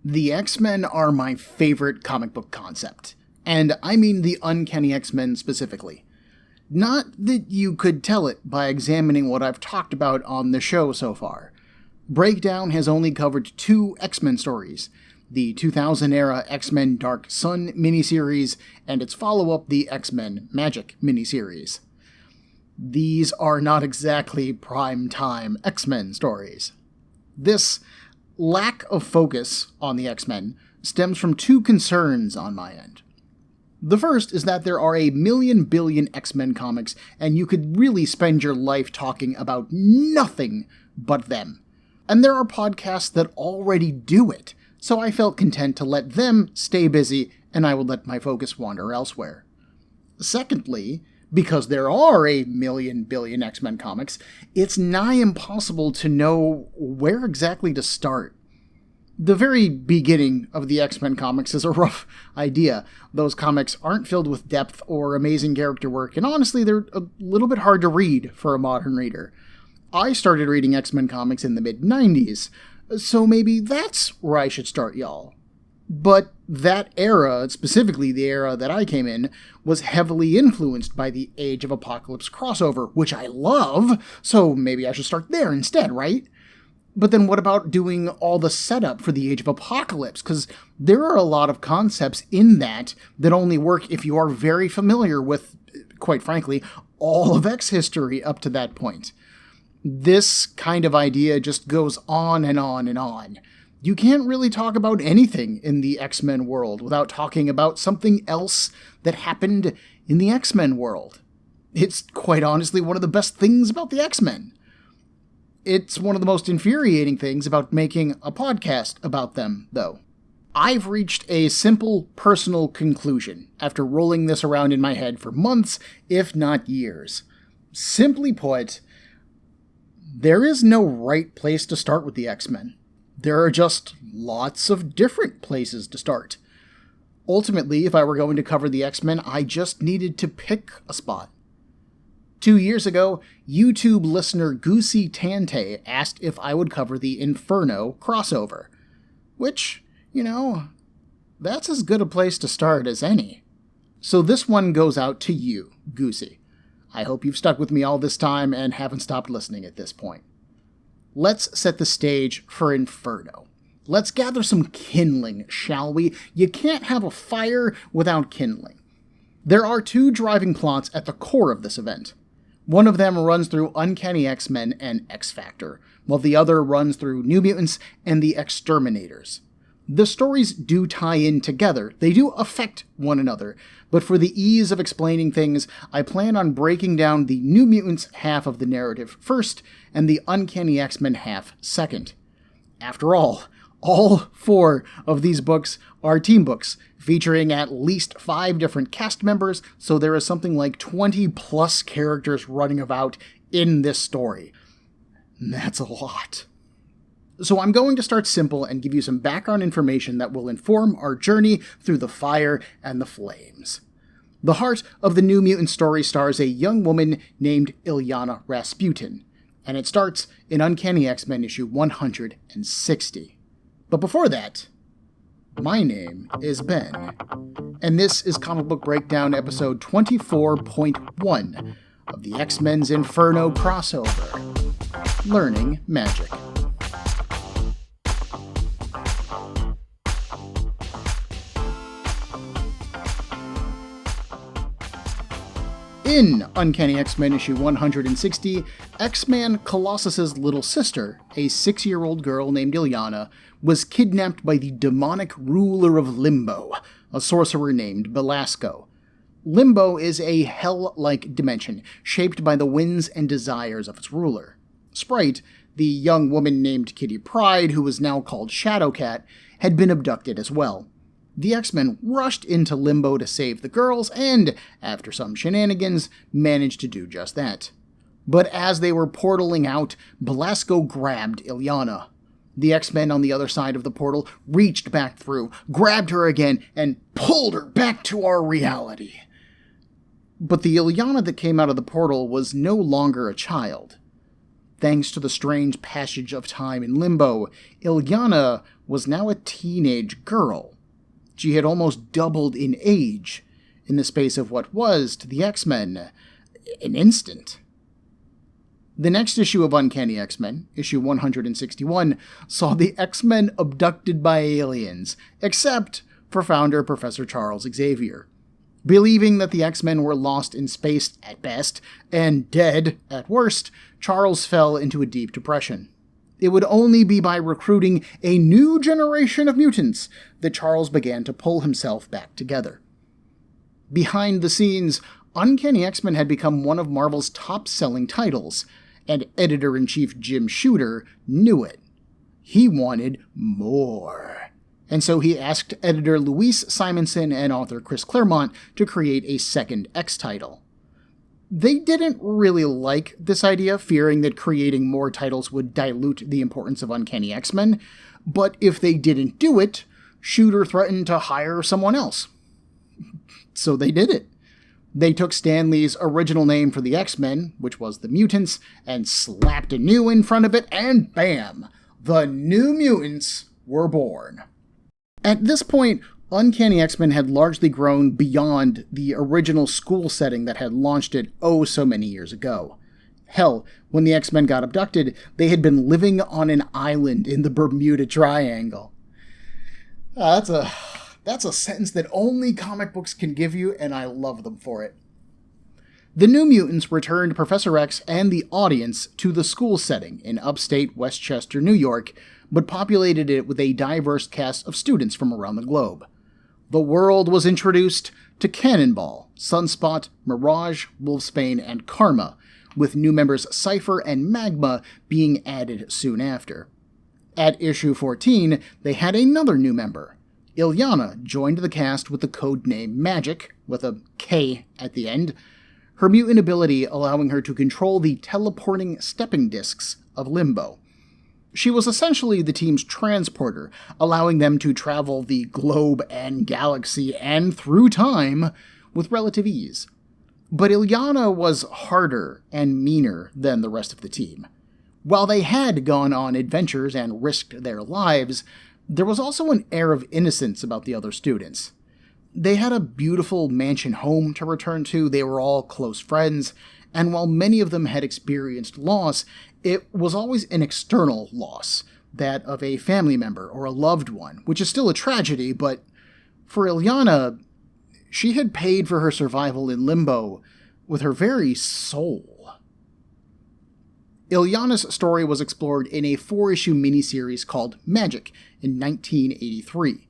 The X-Men are my favorite comic book concept, and I mean the Uncanny X-Men specifically. Not that you could tell it by examining what I've talked about on the show so far. Breakdown has only covered 2 X-Men stories, the 2000-era X-Men Dark Sun miniseries and its follow-up, the X-Men Magik miniseries. These are not exactly prime-time X-Men stories. This lack of focus on the X-Men stems from 2 concerns on my end. The first is that there are a million billion X-Men comics, and you could really spend your life talking about nothing but them. And there are podcasts that already do it, so I felt content to let them stay busy, and I would let my focus wander elsewhere. Secondly, because there are a million billion X-Men comics, it's nigh impossible to know where exactly to start. The very beginning of the X-Men comics is a rough idea. Those comics aren't filled with depth or amazing character work, and honestly, they're a little bit hard to read for a modern reader. I started reading X-Men comics in the mid-90s, so maybe that's where I should start, y'all. But that era, specifically the era that I came in, was heavily influenced by the Age of Apocalypse crossover, which I love, so maybe I should start there instead, right? But then what about doing all the setup for the Age of Apocalypse? Because there are a lot of concepts in that only work if you are very familiar with, quite frankly, all of X history up to that point. This kind of idea just goes on and on and on. You can't really talk about anything in the X-Men world without talking about something else that happened in the X-Men world. It's quite honestly one of the best things about the X-Men. It's one of the most infuriating things about making a podcast about them, though. I've reached a simple personal conclusion after rolling this around in my head for months, if not years. Simply put, there is no right place to start with the X-Men. There are just lots of different places to start. Ultimately, if I were going to cover the X-Men, I just needed to pick a spot. 2 years ago, YouTube listener Goosey Tante asked if I would cover the Inferno crossover. Which, that's as good a place to start as any. So this one goes out to you, Goosey. I hope you've stuck with me all this time and haven't stopped listening at this point. Let's set the stage for Inferno. Let's gather some kindling, shall we? You can't have a fire without kindling. There are 2 driving plots at the core of this event. One of them runs through Uncanny X-Men and X-Factor, while the other runs through New Mutants and the Exterminators. The stories do tie in together, they do affect one another, but for the ease of explaining things, I plan on breaking down the New Mutants half of the narrative first, and the Uncanny X-Men half second. After all 4 of these books are team books, featuring at least 5 different cast members, so there is something like 20 plus characters running about in this story. That's a lot. So I'm going to start simple and give you some background information that will inform our journey through the fire and the flames. The heart of the New Mutant story stars a young woman named Illyana Rasputin, and it starts in Uncanny X-Men issue 160. But before that, my name is Ben, and this is Comic Book Breakdown episode 24.1 of the X-Men's Inferno crossover, Learning Magik. In Uncanny X-Men issue 160, X-Man Colossus's little sister, a 6-year-old girl named Illyana, was kidnapped by the demonic ruler of Limbo, a sorcerer named Belasco. Limbo is a hell-like dimension, shaped by the whims and desires of its ruler. Sprite, the young woman named Kitty Pryde, who was now called Shadowcat, had been abducted as well. The X-Men rushed into Limbo to save the girls, and, after some shenanigans, managed to do just that. But as they were portaling out, Belasco grabbed Illyana. The X-Men on the other side of the portal reached back through, grabbed her again, and pulled her back to our reality. But the Illyana that came out of the portal was no longer a child. Thanks to the strange passage of time in limbo, Illyana was now a teenage girl. She had almost doubled in age in the space of what was, to the X-Men, an instant. The next issue of Uncanny X-Men, issue 161, saw the X-Men abducted by aliens, except for founder Professor Charles Xavier. Believing that the X-Men were lost in space at best, and dead at worst, Charles fell into a deep depression. It would only be by recruiting a new generation of mutants that Charles began to pull himself back together. Behind the scenes, Uncanny X-Men had become one of Marvel's top-selling titles, and editor-in-chief Jim Shooter knew it. He wanted more. And so he asked editor Louise Simonson and author Chris Claremont to create a second X title. They didn't really like this idea, fearing that creating more titles would dilute the importance of Uncanny X-Men, but if they didn't do it, Shooter threatened to hire someone else. So they did it. They took Stan Lee's original name for the X-Men, which was the Mutants, and slapped a new in front of it, and bam! The New Mutants were born. At this point, Uncanny X-Men had largely grown beyond the original school setting that had launched it oh so many years ago. Hell, when the X-Men got abducted, they had been living on an island in the Bermuda Triangle. That's a sentence that only comic books can give you, and I love them for it. The New Mutants returned Professor X and the audience to the school setting in upstate Westchester, New York, but populated it with a diverse cast of students from around the globe. The world was introduced to Cannonball, Sunspot, Mirage, Wolfsbane, and Karma, with new members Cypher and Magma being added soon after. At issue 14, they had another new member. Illyana joined the cast with the codename Magik, with a K at the end, her mutant ability allowing her to control the teleporting stepping discs of Limbo. She was essentially the team's transporter, allowing them to travel the globe and galaxy and through time with relative ease. But Illyana was harder and meaner than the rest of the team. While they had gone on adventures and risked their lives, there was also an air of innocence about the other students. They had a beautiful mansion home to return to, they were all close friends, and while many of them had experienced loss, it was always an external loss, that of a family member or a loved one, which is still a tragedy, but for Illyana, she had paid for her survival in Limbo with her very soul. Illyana's story was explored in a 4-issue miniseries called Magik in 1983.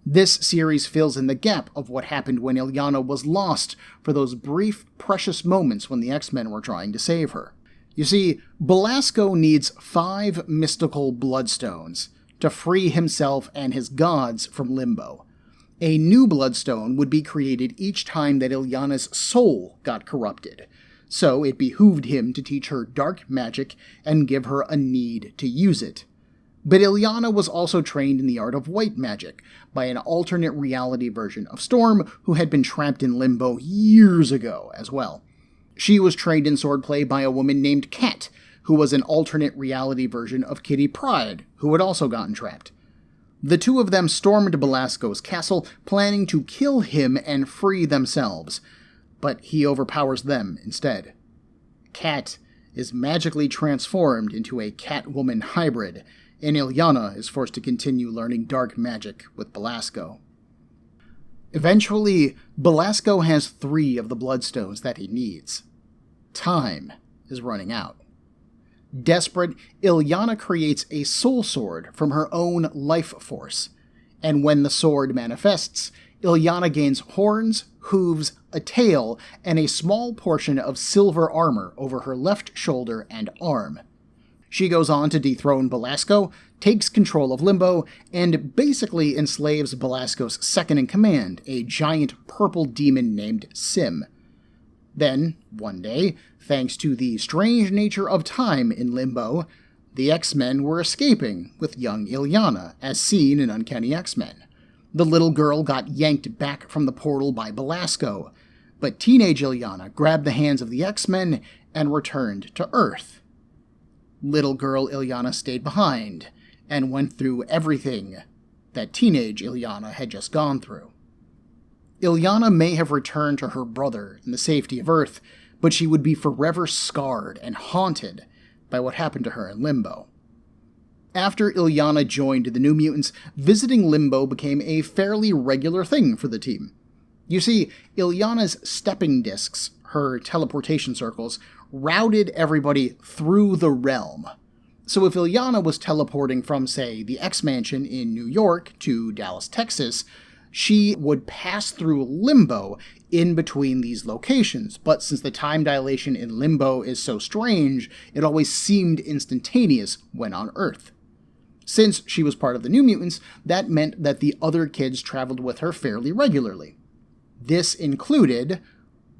This series fills in the gap of what happened when Illyana was lost for those brief, precious moments when the X-Men were trying to save her. You see, Belasco needs 5 mystical bloodstones to free himself and his gods from Limbo. A new bloodstone would be created each time that Illyana's soul got corrupted, so it behooved him to teach her dark magic and give her a need to use it. But Illyana was also trained in the art of white magic by an alternate reality version of Storm who had been trapped in Limbo years ago as well. She was trained in swordplay by a woman named Kat, who was an alternate reality version of Kitty Pryde, who had also gotten trapped. The two of them stormed Belasco's castle, planning to kill him and free themselves, but he overpowers them instead. Kat is magically transformed into a Catwoman hybrid, and Illyana is forced to continue learning dark magic with Belasco. Eventually, Belasco has 3 of the bloodstones that he needs. Time is running out. Desperate, Illyana creates a soul sword from her own life force, and when the sword manifests, Illyana gains horns, hooves, a tail, and a small portion of silver armor over her left shoulder and arm. She goes on to dethrone Belasco, takes control of Limbo, and basically enslaves Belasco's second-in-command, a giant purple demon named Sim. Then, one day, thanks to the strange nature of time in Limbo, the X-Men were escaping with young Illyana, as seen in Uncanny X-Men. The little girl got yanked back from the portal by Belasco, but teenage Illyana grabbed the hands of the X-Men and returned to Earth. little girl Illyana stayed behind and went through everything that teenage Illyana had just gone through. Illyana may have returned to her brother in the safety of Earth, but she would be forever scarred and haunted by what happened to her in Limbo. After Illyana joined the New Mutants, visiting Limbo became a fairly regular thing for the team. You see, Illyana's stepping discs, her teleportation circles, routed everybody through the realm. So if Illyana was teleporting from, say, the X-Mansion in New York to Dallas, Texas, she would pass through Limbo in between these locations, but since the time dilation in Limbo is so strange, it always seemed instantaneous when on Earth. Since she was part of the New Mutants, that meant that the other kids traveled with her fairly regularly. This included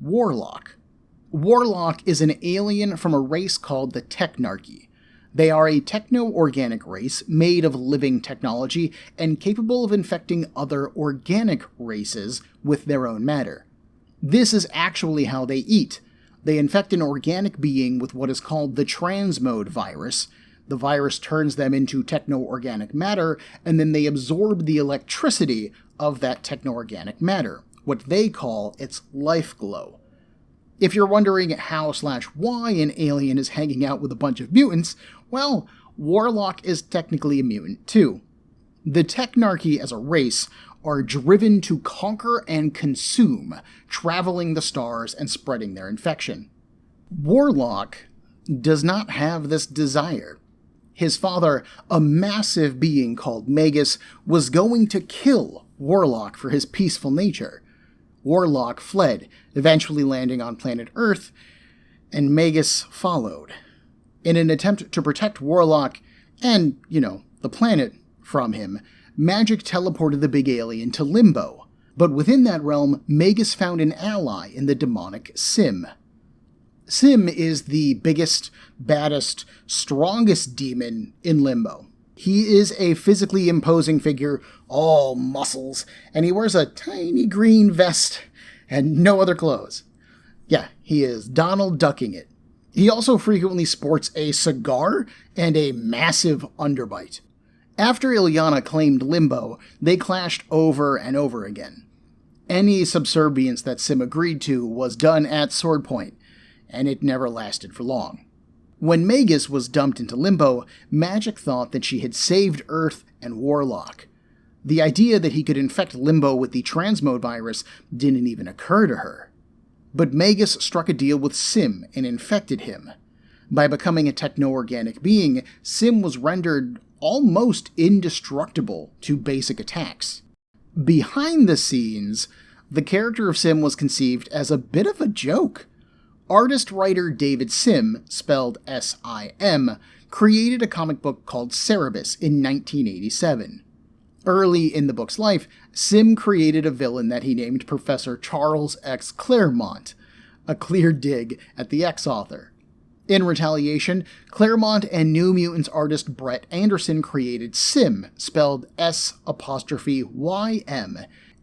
Warlock. Warlock is an alien from a race called the Technarchy. They are a techno-organic race made of living technology and capable of infecting other organic races with their own matter. This is actually how they eat. They infect an organic being with what is called the transmode virus. The virus turns them into techno-organic matter, and then they absorb the electricity of that techno-organic matter, what they call its life glow. If you're wondering how/why an alien is hanging out with a bunch of mutants, well, Warlock is technically a mutant too. The Technarchy as a race are driven to conquer and consume, traveling the stars and spreading their infection. Warlock does not have this desire. His father, a massive being called Magik, was going to kill Warlock for his peaceful nature. Warlock fled, eventually landing on planet Earth, and Magik followed. In an attempt to protect Warlock and, the planet from him, Magik teleported the big alien to Limbo, but within that realm, Magik found an ally in the demonic Sim. Sim is the biggest, baddest, strongest demon in Limbo. He is a physically imposing figure, all muscles, and he wears a tiny green vest and no other clothes. Yeah, he is Donald Ducking it. He also frequently sports a cigar and a massive underbite. After Illyana claimed Limbo, they clashed over and over again. Any subservience that Sim agreed to was done at sword point, and it never lasted for long. When Magik was dumped into Limbo, Magik thought that she had saved Earth and Warlock. The idea that he could infect Limbo with the transmode virus didn't even occur to her. But Magik struck a deal with Sim and infected him. By becoming a techno-organic being, Sim was rendered almost indestructible to basic attacks. Behind the scenes, the character of Sim was conceived as a bit of a joke. Artist-writer David Sim, spelled S-I-M, created a comic book called Cerebus in 1987. Early in the book's life, Sim created a villain that he named Professor Charles X. Claremont, a clear dig at the X-author. In retaliation, Claremont and New Mutants artist Bret Anderson created Sim, spelled S''Y''M,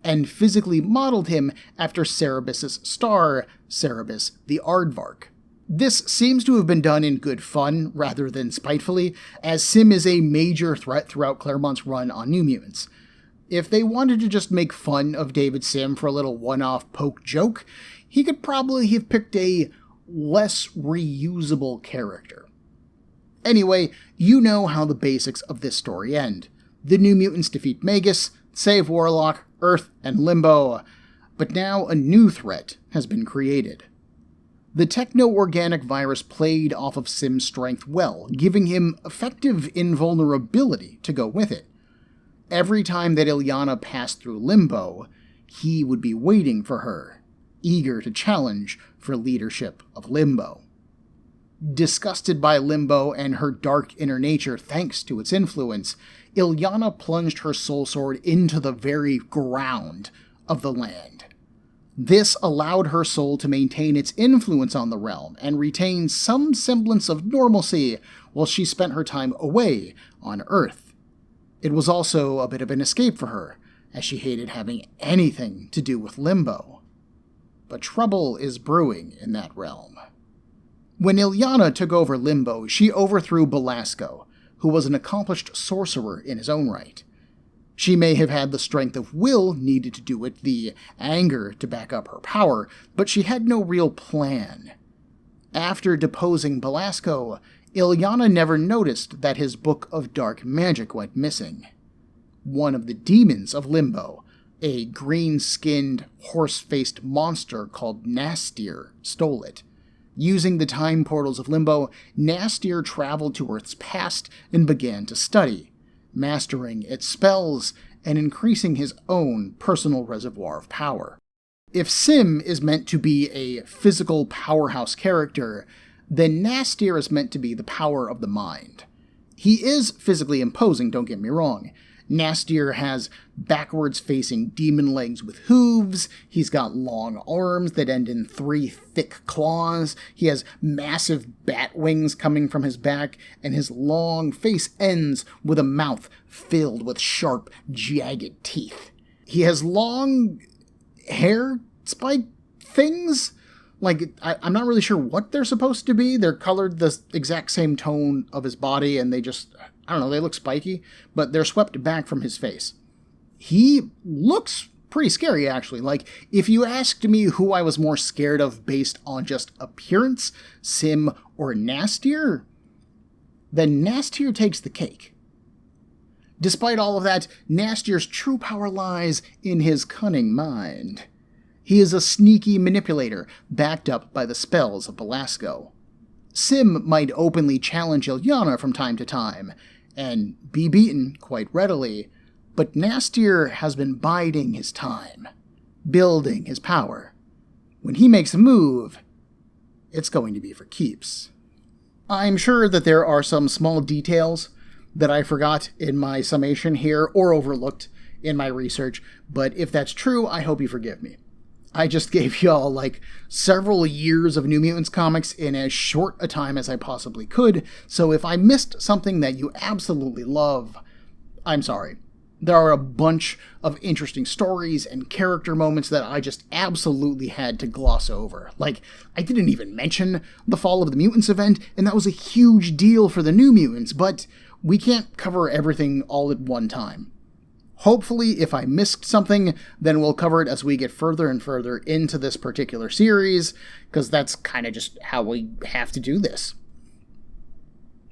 and physically modeled him after Cerebus' star, Cerebus the Aardvark. This seems to have been done in good fun rather than spitefully, as Sim is a major threat throughout Claremont's run on New Mutants. If they wanted to just make fun of David Sim for a little one-off poke joke, he could probably have picked a less reusable character. Anyway, you know how the basics of this story end. The New Mutants defeat Magik, save Warlock, Earth, and Limbo, but now a new threat has been created. The techno-organic virus played off of Sim's strength well, giving him effective invulnerability to go with it. Every time that Illyana passed through Limbo, he would be waiting for her, eager to challenge for leadership of Limbo. Disgusted by Limbo and her dark inner nature thanks to its influence, Illyana plunged her soul sword into the very ground of the land. This allowed her soul to maintain its influence on the realm and retain some semblance of normalcy while she spent her time away on Earth. It was also a bit of an escape for her, as she hated having anything to do with Limbo. But trouble is brewing in that realm. When Illyana took over Limbo, she overthrew Belasco, who was an accomplished sorcerer in his own right. She may have had the strength of will needed to do it, the anger to back up her power, but she had no real plan. After deposing Belasco, Illyana never noticed that his book of dark magic went missing. One of the demons of Limbo, a green-skinned, horse-faced monster called Nastir, stole it. Using the time portals of Limbo, Nastir traveled to Earth's past and began to study, mastering its spells and increasing his own personal reservoir of power. If Sim is meant to be a physical powerhouse character, then Nastir is meant to be the power of the mind. He is physically imposing, don't get me wrong. Nastir has backwards-facing demon legs with hooves, he's got long arms that end in 3 thick claws, he has massive bat wings coming from his back, and his long face ends with a mouth filled with sharp, jagged teeth. He has long hair spike things? Like, I'm not really sure what they're supposed to be. They're colored the exact same tone of his body, and they just, I don't know, they look spiky, but they're swept back from his face. He looks pretty scary, actually. Like, if you asked me who I was more scared of based on just appearance, Sim or Nastir, then Nastir takes the cake. Despite all of that, Nastir's true power lies in his cunning mind. He is a sneaky manipulator, backed up by the spells of Belasco. Sim might openly challenge Illyana from time to time, and be beaten quite readily, but Nastir has been biding his time, building his power. When he makes a move, it's going to be for keeps. I'm sure that there are some small details that I forgot in my summation here, or overlooked in my research, but if that's true, I hope you forgive me. I just gave y'all, like, several years of New Mutants comics in as short a time as I possibly could, so if I missed something that you absolutely love, I'm sorry. There are a bunch of interesting stories and character moments that I just absolutely had to gloss over. Like, I didn't even mention the Fall of the Mutants event, and that was a huge deal for the New Mutants, but we can't cover everything all at one time. Hopefully, if I missed something, then we'll cover it as we get further and further into this particular series, because that's kind of just how we have to do this.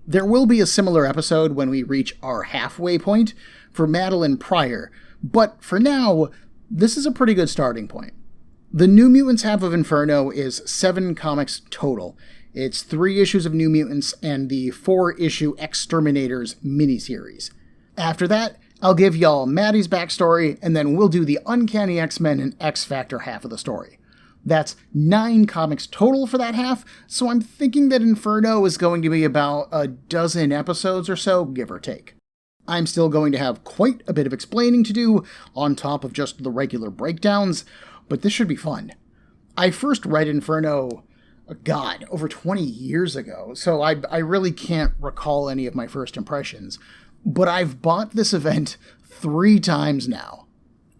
There will be a similar episode when we reach our halfway point for Madeline Pryor, but for now, this is a pretty good starting point. The New Mutants half of Inferno is 7 comics total. It's 3 issues of New Mutants and the 4-issue Exterminators miniseries. After that, I'll give y'all Maddie's backstory, and then we'll do the Uncanny X-Men and X-Factor half of the story. That's 9 comics total for that half, so I'm thinking that Inferno is going to be about a dozen episodes or so, give or take. I'm still going to have quite a bit of explaining to do, on top of just the regular breakdowns, but this should be fun. I first read Inferno, over 20 years ago, so I really can't recall any of my first impressions. But I've bought this event 3 times now.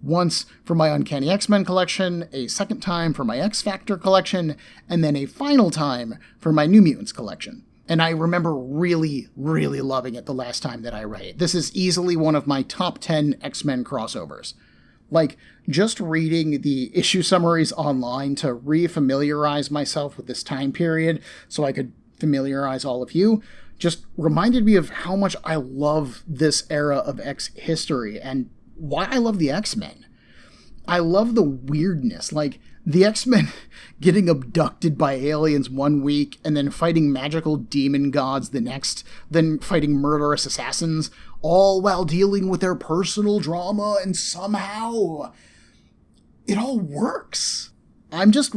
Once for my Uncanny X-Men collection, a second time for my X-Factor collection, and then a final time for my New Mutants collection. And I remember really, really loving it the last time that I read it. This is easily one of my top 10 X-Men crossovers. Like, just reading the issue summaries online to re-familiarize myself with this time period so I could familiarize all of you just reminded me of how much I love this era of X history and why I love the X-Men. I love the weirdness, like the X-Men getting abducted by aliens one week and then fighting magical demon gods the next, then fighting murderous assassins, all while dealing with their personal drama, and somehow it all works. I'm just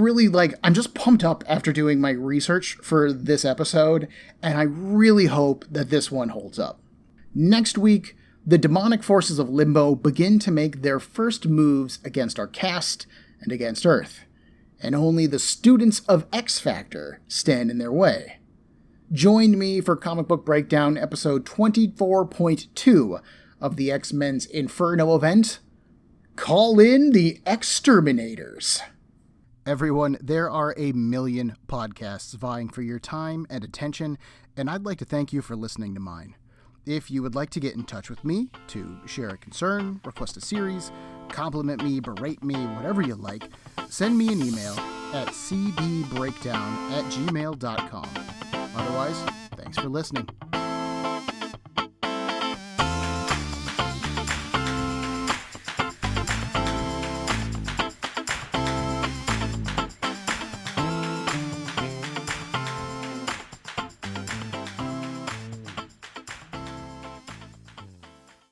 pumped up after doing my research for this episode, and I really hope that this one holds up. Next week, the demonic forces of Limbo begin to make their first moves against our cast and against Earth, and only the students of X-Factor stand in their way. Join me for Comic Book Breakdown episode 24.2 of the X-Men's Inferno event. Call in the Exterminators. Everyone, there are a million podcasts vying for your time and attention, and I'd like to thank you for listening to mine. If you would like to get in touch with me to share a concern, request a series, compliment me, berate me, whatever you like, send me an email at cbbreakdown@gmail.com. Otherwise, thanks for listening.